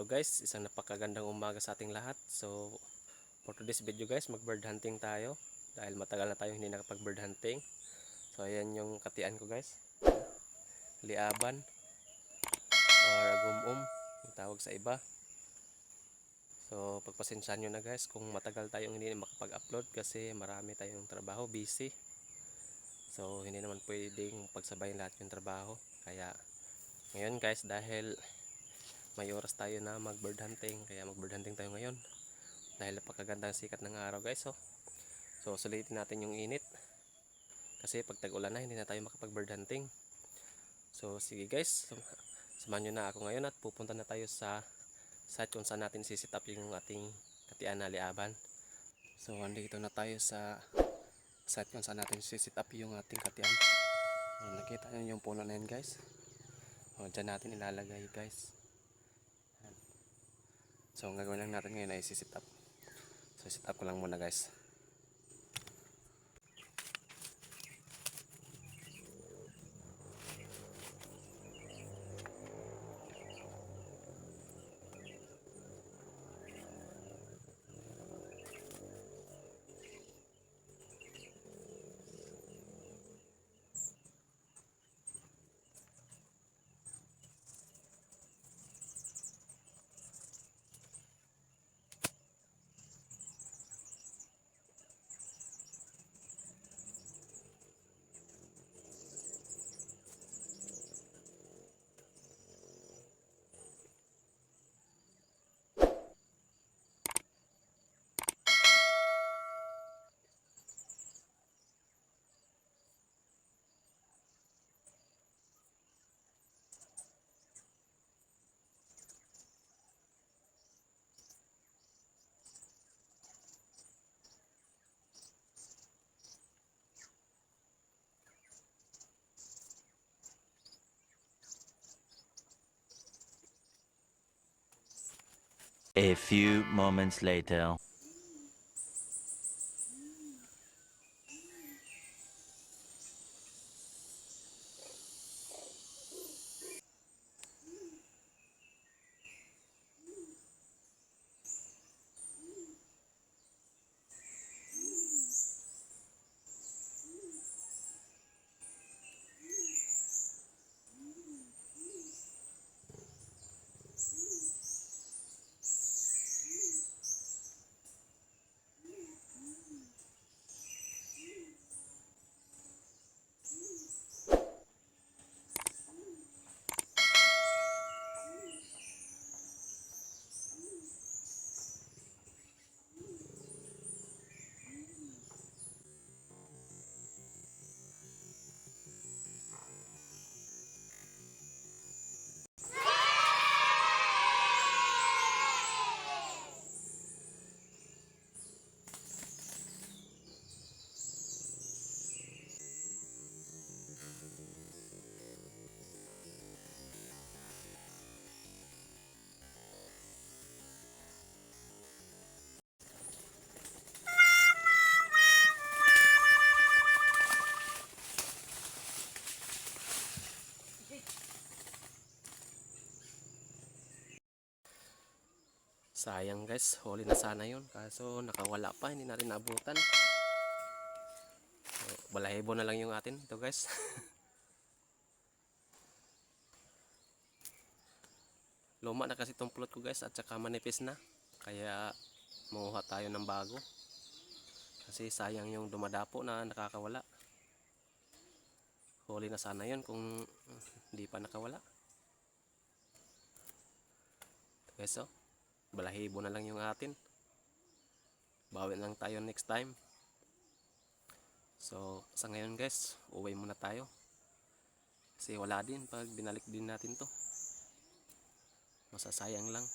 guys, isang napakagandang umaga sa ating lahat. So for today's video guys, mag bird hunting tayo. Dahil matagal na tayo hindi nakapag bird hunting. So ayan yung katian ko guys. Liaban or agumum, yung tawag sa iba. So pagpasensyahan nyo na guys kung matagal tayong hindi makapag-upload kasi marami tayong trabaho, busy. So hindi naman pwedeng pagsabayin lahat yung trabaho. Kaya ngayon guys, dahil may oras tayo na mag bird hunting, kaya mag bird hunting tayo ngayon. Dahil napakagandang sikat ng araw guys. So sulitin natin yung init. Kasi pag tag-ulan na, hindi na tayo makapag bird hunting. So sige guys, samahan nyo na ako ngayon at pupunta na tayo sa site kung saan natin sisit up yung ating katian na liaban. So andito na tayo sa site kung saan natin sisit up yung ating katian. Nakita nyo yung puno na yan guys. Dyan natin ilalagay guys. So ang gagawin lang natin ngayon ay sisit up. So sit up ko lang muna guys. A few moments later. Sayang guys, huli na sana yun. Kaso nakawala pa, hindi natin naabutan. So, balahibo na lang yung atin. Ito guys. Luma na kasi itong pulot ko guys at saka manipis na. Kaya manguha tayo ng bago. Kasi sayang yung dumadapo na nakakawala. Huli na sana yun kung hindi pa nakawala. Ito guys balahibo na lang yung atin. Bawi lang tayo next time. So sa ngayon guys, uwi muna tayo. Kasi wala din pag binalik din natin to. Masasayang lang.